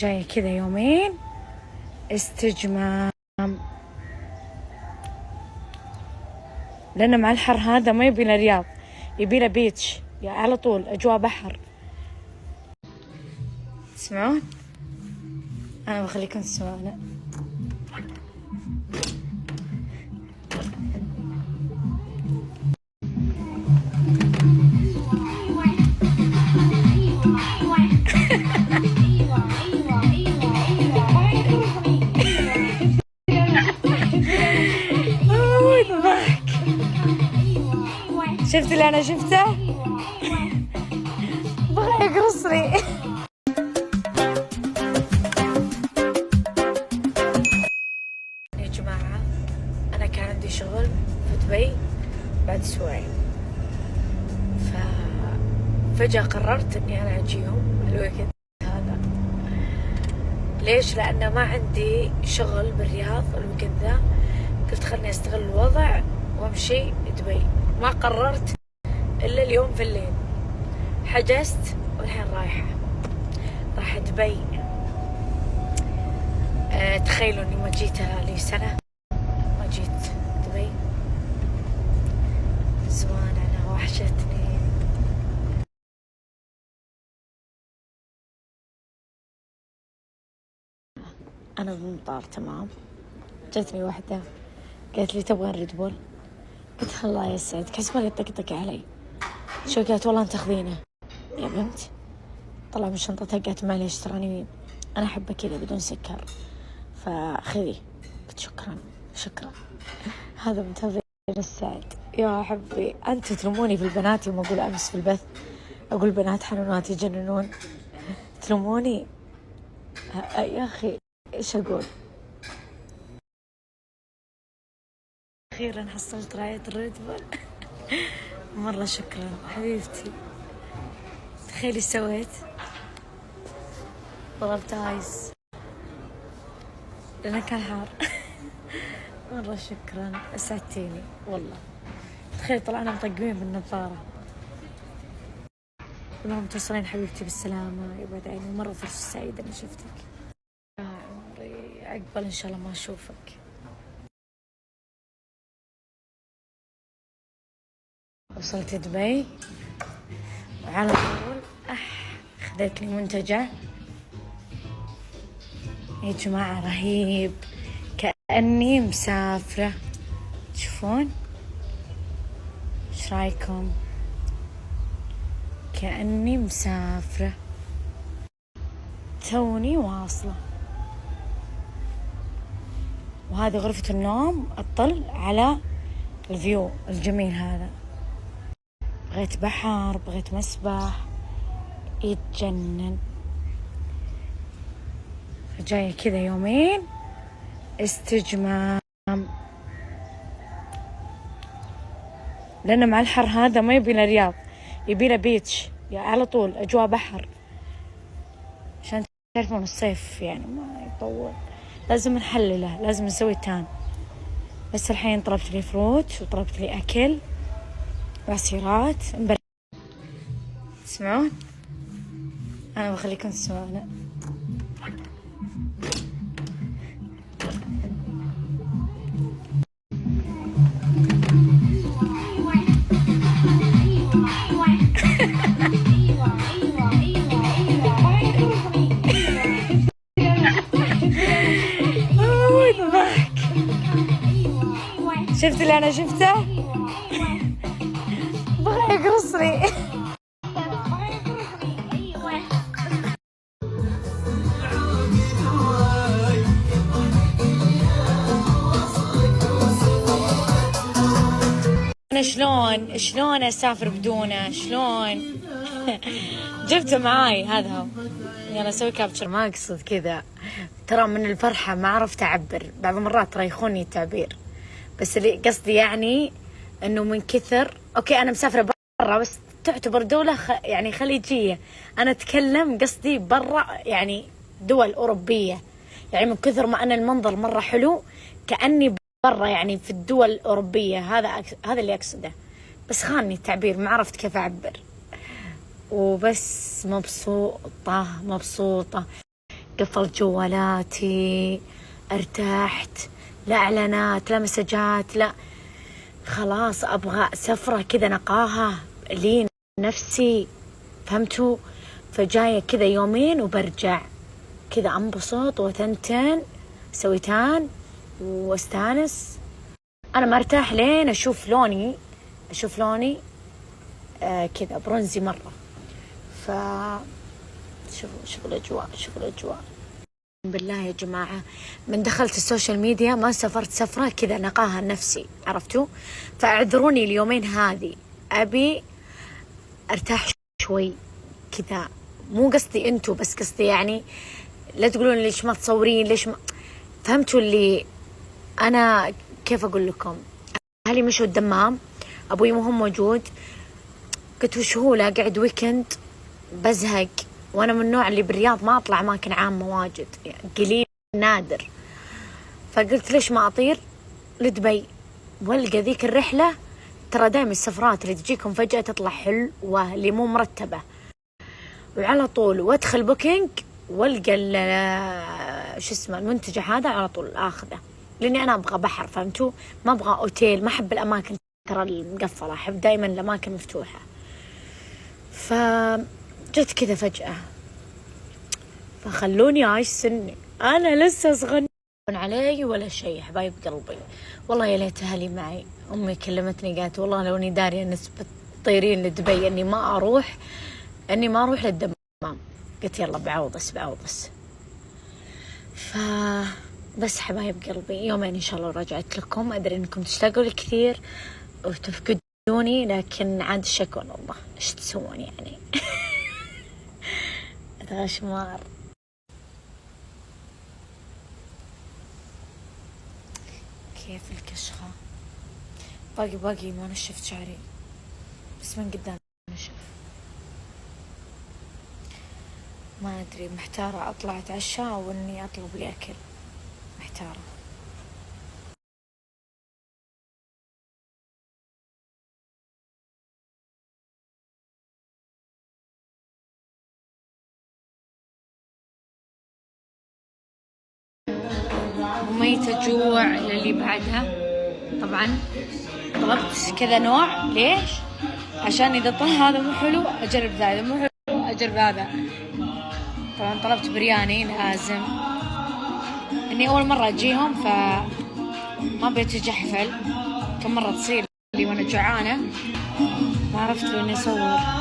جاية كذا يومين استجمام، لأن مع الحر هذا ما يبينا رياض، يبينا بيتش يعني على طول أجواء بحر. تسمعون؟ أنا بخليكم تسمعون. شفت اللي أنا شفته؟ بغى يقرصني. يا جماعة أنا كان عندي شغل في دبي بعد أسبوعين، ففجأة قررت إني أنا أجيهم الويكند هذا. ليش؟ لأن ما عندي شغل بالرياض الويكند ذا، قلت خلني أستغل الوضع وأمشي دبي. ما قررت إلا اليوم في الليل، حجزت والحين رايحة دبي. تخيلوا إني ما جيت لي سنة، ما جيت دبي زمان، أنا وحشتني. أنا بالمطار تمام، جتني واحدة قالت لي تبغى ريد بول؟ قلت الله يسعدك، حسبها طقطق علي. شو قالت؟ والله انت تاخذينه يا بنت. طلع من شنطتها قالت معليش تراني انا احبه كذا بدون سكر فخذي. قلت شكرا. هذا من تمرين السعد يا حبي. انتوا تلوموني في البنات يوم اقول امس في البث اقول بنات حنونات يجننون، تلوموني يا اخي ايش اقول؟ اخيرا حصلت راية الريد بول. مرة شكرا حبيبتي. تخيلي ايش سويت؟ طلبت ايس لأنه كان حار. مرة شكرا اسعدتيني والله. تخيل طلعنا مطقمين بالنظارة. المهم توصلين حبيبتي بالسلامة، يبعد عيني. مرة فرصة سعيدة اني شفتك يا عمري، عقبال ان شاء الله ما اشوفك. وصلت دبي وعلى طول خذيت لي منتجع يا جماعة رهيب، كأني مسافرة. تشوفون؟ ايش رايكم؟ كأني مسافرة، توني واصلة. وهذه غرفة النوم أطل على الفيو الجميل هذا. بغيت بحر، بغيت مسبح، يتجنن. جاية كذا يومين استجمام، لأن مع الحر هذا ما يبينا رياض، يبينا بيتش يعني على طول أجواء بحر. عشان تعرفون الصيف يعني ما يطول، لازم نحلله، لازم نسوي تان. بس الحين طلبت لي فروت وطلبت لي أكل وعصيرات. تسمعون؟ أنا بخليكم تسمعون. شفت اللي أنا شفته؟ بغى يقرصني. أنا شلون أسافر بدونه؟ شلون؟ جبته معاي، هذا هو. يلا أسوي كابتشر. ما أقصد كذا ترى، من الفرحة ما عرفت أعبر. بعض المرات ترى يخوني التعبير، بس اللي قصدي يعني إنه من كثر أوكي أنا مسافرة برا، بس تعتبر دولة يعني خليجية. أنا أتكلم قصدي برا يعني دول أوروبية، يعني من كثر ما أنا المنظر مرة حلو كأني برا يعني في الدول الأوروبية. هذا اللي أقصده، بس خاني التعبير ما عرفت كيف أعبر. وبس مبسوطة قفلت جوالاتي، ارتحت، لا اعلانات لا مسجات لا، خلاص ابغى سفرة كذا نقاهة لي نفسي، فهمتوا؟ فجاية كذا يومين وبرجع كذا انبسط وثنتن سويتان واستانس. انا ما ارتاح لين اشوف لوني كذا برونزي مرة. ف شوفوا الاجواء بالله يا جماعة، من دخلت السوشيال ميديا ما سافرت سفرة كذا نقاها نفسي، عرفتوا؟ فاعذروني اليومين هذه، ابي ارتاح شوي كذا، مو قصدي انتو بس، قصدي يعني لا تقولون ليش ما تصورين، ليش ما، فهمتوا اللي انا كيف اقول لكم؟ اهلي مشوا الدمام، ابوي مو موجود، قلت وش هو لا قاعد ويكند بزهق، وانا من النوع اللي بالرياض ما اطلع اماكن عامه واجد، يعني قليل نادر. فقلت ليش ما اطير لدبي والقى ذيك الرحله، ترى دائما السفرات اللي تجيكم فجاه تطلع حلوه اللي مو مرتبه، وعلى طول وادخل بوكينج والقى شو اسمه المنتجع هذا على طول اخذه، لاني انا ابغى بحر، فهمتوا؟ ما ابغى اوتيل، ما احب الاماكن ترى المقفله، احب دائما الاماكن مفتوحه. فجت كذا فجأة، فخلوني أعيش سني، أنا لسه صغنن علي ولا شيء حبايب قلبي. والله يا ليت أهلي معي، أمي كلمتني قالت والله لو إني دارية نسبة طيرين لدبي إني ما أروح للدمام. قلت يلا بعوضس. بس حبايب قلبي يومين إن شاء الله رجعت لكم، أدري إنكم تشتاقوا لي كثير وتفقدوني، لكن عاد شكوى والله إيش تسوون يعني. غشمار. كيف الكشخة؟ باقي ما نشفت شعري، بس من قدام نشف. ما أدري، محتارة أطلع أتعشى أو إني أطلب لي أكل، محتارة. وميتة جوع للي بعدها. طبعا طلبت كذا نوع، ليش؟ عشان إذا طلع هذا مو حلو أجرب ذا، إذا مو حلو أجرب هذا. طبعا طلبت برياني، لازم إني أول مرة أجيهم فما بيتجحفل، كم مرة تصير لي وأنا جوعانة ما عرفت إني أصور.